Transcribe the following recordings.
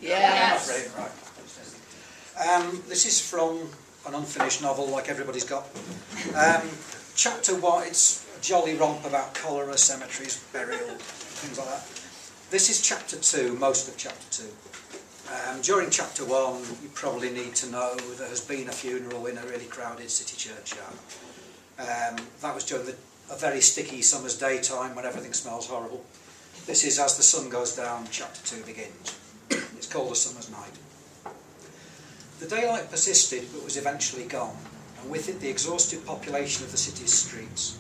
Yes. Right. This is from an unfinished novel, like everybody's got. Chapter 1, it's a jolly romp about cholera, cemeteries, burial, things like that. This is Chapter 2, most of Chapter 2. During Chapter 1, you probably need to know there has been a funeral in a really crowded city churchyard. That was during a very sticky summer's daytime when everything smells horrible. This is as the sun goes down, Chapter 2 begins. It's called A Summer's Night. The daylight persisted but was eventually gone, and with it the exhausted population of the city's streets.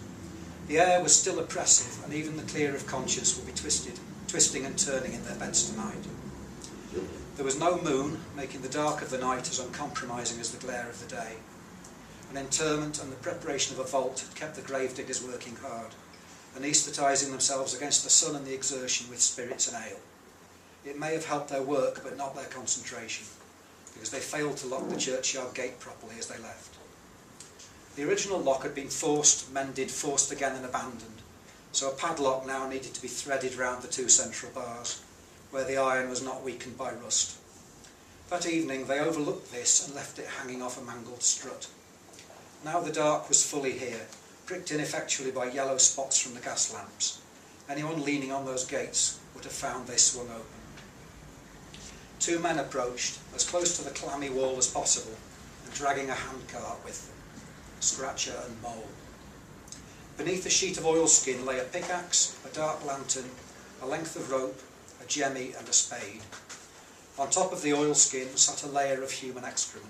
The air was still oppressive, and even the clear of conscience would be twisting and turning in their beds tonight. There was no moon, making the dark of the night as uncompromising as the glare of the day. An interment and the preparation of a vault had kept the gravediggers working hard, anaesthetising themselves against the sun and the exertion with spirits and ale. It may have helped their work, but not their concentration, because they failed to lock the churchyard gate properly as they left. The original lock had been forced, mended, forced again and abandoned, so a padlock now needed to be threaded round the two central bars, where the iron was not weakened by rust. That evening they overlooked this and left it hanging off a mangled strut. Now the dark was fully here, pricked ineffectually by yellow spots from the gas lamps. Anyone leaning on those gates would have found they swung open. Two men approached, as close to the clammy wall as possible, and dragging a handcart with them, Scratcher and Mole. Beneath a sheet of oilskin lay a pickaxe, a dark lantern, a length of rope, a jemmy and a spade. On top of the oilskin sat a layer of human excrement.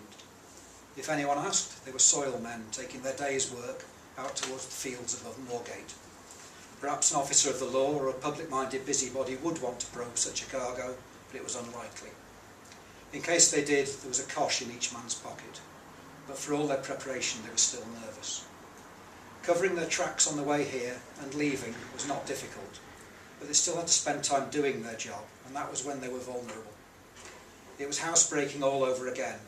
If anyone asked, they were soil men taking their day's work out towards the fields above Moorgate. Perhaps an officer of the law or a public-minded busybody would want to probe such a cargo, but it was unlikely. In case they did, there was a cosh in each man's pocket, but for all their preparation they were still nervous. Covering their tracks on the way here and leaving was not difficult, but they still had to spend time doing their job, and that was when they were vulnerable. It was housebreaking all over again,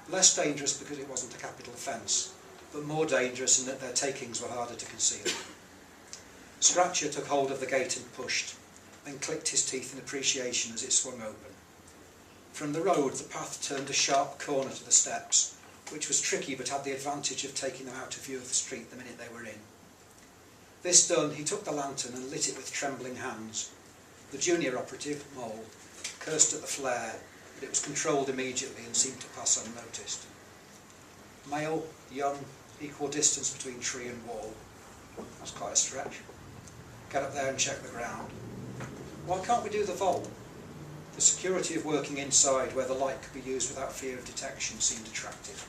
less dangerous because it wasn't a capital offence, but more dangerous in that their takings were harder to conceal. Scratcher took hold of the gate and pushed, then clicked his teeth in appreciation as it swung open. From the road the path turned a sharp corner to the steps, which was tricky but had the advantage of taking them out of view of the street the minute they were in. This done, he took the lantern and lit it with trembling hands. The junior operative, Mole, cursed at the flare, but it was controlled immediately and seemed to pass unnoticed. Male, young, equal distance between tree and wall. That's quite a stretch. Get up there and check the ground. Why can't we do the vault? The security of working inside, where the light could be used without fear of detection, seemed attractive.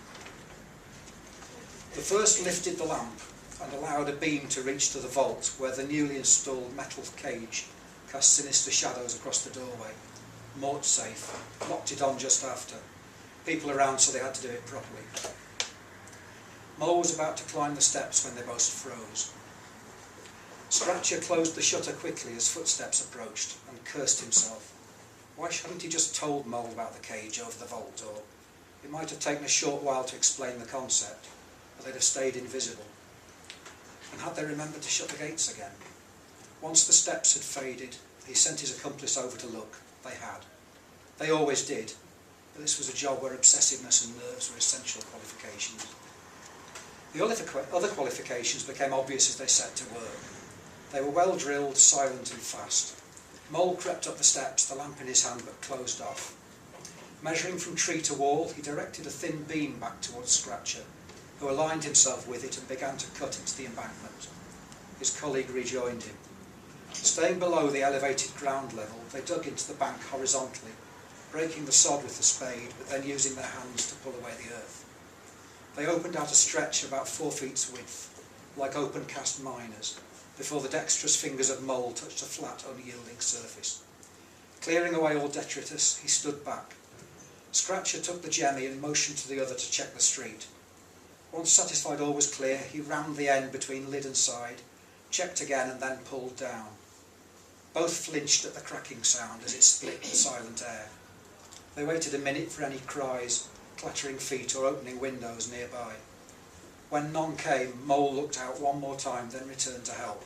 The first lifted the lamp and allowed a beam to reach to the vault, where the newly installed metal cage cast sinister shadows across the doorway. Mort safe, locked it on just after. People around, so they had to do it properly. Mole was about to climb the steps when they both froze. Scratcher closed the shutter quickly as footsteps approached and cursed himself. Why hadn't he just told Mole about the cage over the vault door? It might have taken a short while to explain the concept, but they'd have stayed invisible. And had they remembered to shut the gates again? Once the steps had faded, he sent his accomplice over to look. They had. They always did, but this was a job where obsessiveness and nerves were essential qualifications. The other qualifications became obvious as they set to work. They were well drilled, silent and fast. Mole crept up the steps, the lamp in his hand, but closed off. Measuring from tree to wall, he directed a thin beam back towards Scratcher, who aligned himself with it and began to cut into the embankment. His colleague rejoined him. Staying below the elevated ground level, they dug into the bank horizontally, breaking the sod with the spade, but then using their hands to pull away the earth. They opened out a stretch about 4 feet width, like open-cast miners, before the dexterous fingers of Mole touched a flat, unyielding surface. Clearing away all detritus, he stood back. Scratcher took the jemmy and motioned to the other to check the street. Once satisfied all was clear, he rammed the end between lid and side, checked again and then pulled down. Both flinched at the cracking sound as it split the silent air. They waited a minute for any cries, clattering feet or opening windows nearby. When none came, Mole looked out one more time, then returned to help.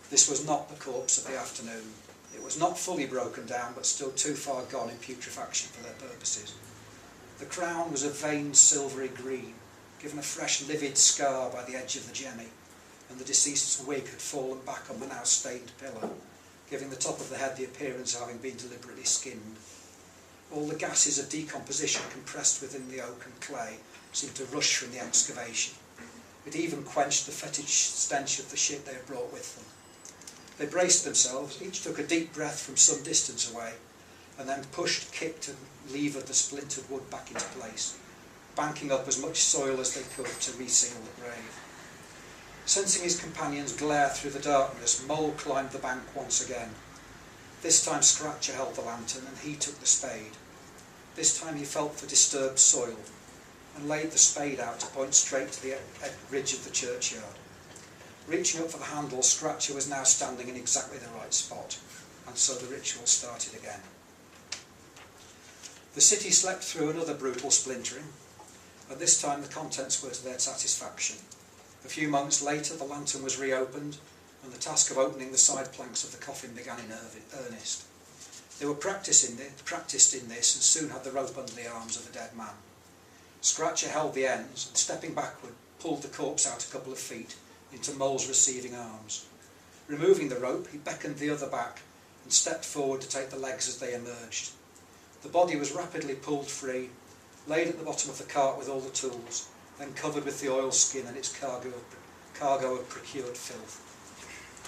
This was not the corpse of the afternoon. It was not fully broken down, but still too far gone in putrefaction for their purposes. The crown was a veined silvery green, given a fresh livid scar by the edge of the jemmy, and the deceased's wig had fallen back on the now stained pillow, giving the top of the head the appearance of having been deliberately skinned. All the gases of decomposition compressed within the oak and clay seemed to rush from the excavation. It even quenched the fetid stench of the shit they had brought with them. They braced themselves, each took a deep breath from some distance away, and then pushed, kicked and levered the splintered wood back into place, banking up as much soil as they could to reseal the grave. Sensing his companions glare through the darkness, Mole climbed the bank once again. This time Scratcher held the lantern and he took the spade. This time he felt for disturbed soil and laid the spade out to point straight to the ridge of the churchyard. Reaching up for the handle, Scratcher was now standing in exactly the right spot, and so the ritual started again. The city slept through another brutal splintering, and this time the contents were to their satisfaction. A few moments later the lantern was reopened, and the task of opening the side planks of the coffin began in earnest. They were practised in this and soon had the rope under the arms of the dead man. Scratcher held the ends and, stepping backward, pulled the corpse out a couple of feet into Mole's receiving arms. Removing the rope, he beckoned the other back and stepped forward to take the legs as they emerged. The body was rapidly pulled free, laid at the bottom of the cart with all the tools, then covered with the oilskin and its cargo of procured filth.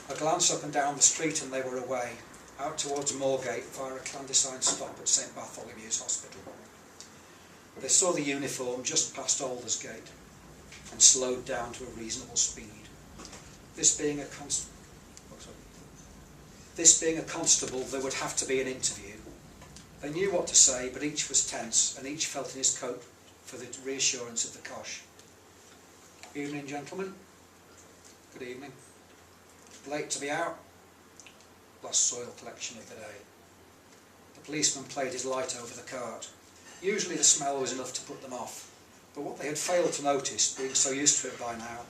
A glance up and down the street and they were away, out towards Moorgate via a clandestine stop at St Bartholomew's Hospital. They saw the uniform just past Aldersgate and slowed down to a reasonable speed. This being a constable, there would have to be an interview. They knew what to say, but each was tense, and each felt in his coat for the reassurance of the cosh. Evening, gentlemen. Good evening. Late to be out? Last soil collection of the day. The policeman played his light over the cart. Usually the smell was enough to put them off, but what they had failed to notice, being so used to it by now,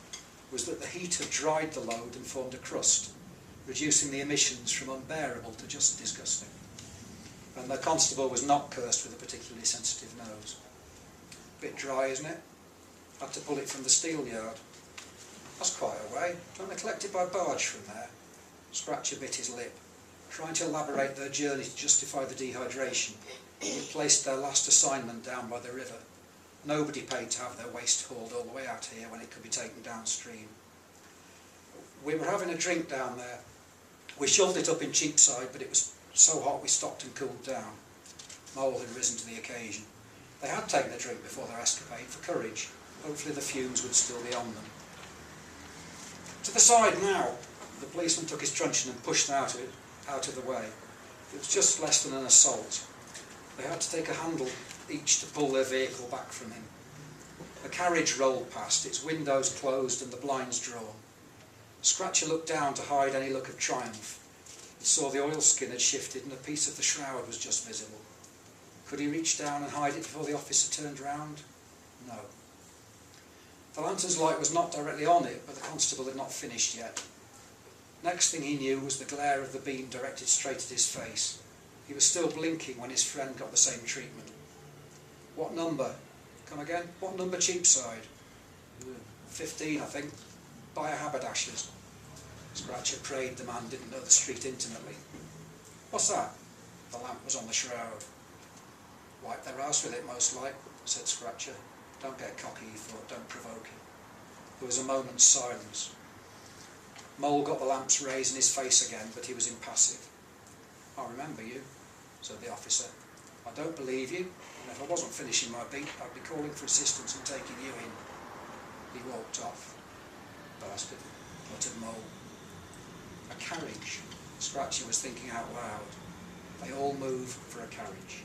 was that the heat had dried the load and formed a crust, reducing the emissions from unbearable to just disgusting. And the constable was not cursed with a particularly sensitive nose. Bit dry, isn't it? Had to pull it from the steel yard. That's quite a way. Don't they collect it by barge from there? Scratcher bit his lip. Trying to elaborate their journey to justify the dehydration, they placed their last assignment down by the river. Nobody paid to have their waste hauled all the way out here when it could be taken downstream. We were having a drink down there. We shoved it up in Cheapside, but it was so hot we stopped and cooled down. Mole had risen to the occasion. They had taken a drink before their escapade for courage. Hopefully the fumes would still be on them. To the side now. The policeman took his truncheon and pushed them out of the way. It was just less than an assault. They had to take a handle each to pull their vehicle back from him. A carriage rolled past, its windows closed and the blinds drawn. Scratcher looked down to hide any look of triumph. He saw the oilskin had shifted and a piece of the shroud was just visible. Could he reach down and hide it before the officer turned round? No. The lantern's light was not directly on it, but the constable had not finished yet. Next thing he knew was the glare of the beam directed straight at his face. He was still blinking when his friend got the same treatment. What number? Come again? What number Cheapside? 15, I think. By a haberdasher's. Scratcher prayed the man didn't know the street intimately. What's that? The lamp was on the shroud. Wipe their arse with it, most like, said Scratcher. Don't get cocky, he thought, don't provoke him. There was a moment's silence. Mole got the lamps raised in his face again, but he was impassive. I remember you, said the officer. I don't believe you, and if I wasn't finishing my beat, I'd be calling for assistance and taking you in. He walked off. Bastard, muttered Mole. A carriage, Scratcher was thinking out loud. They all move for a carriage.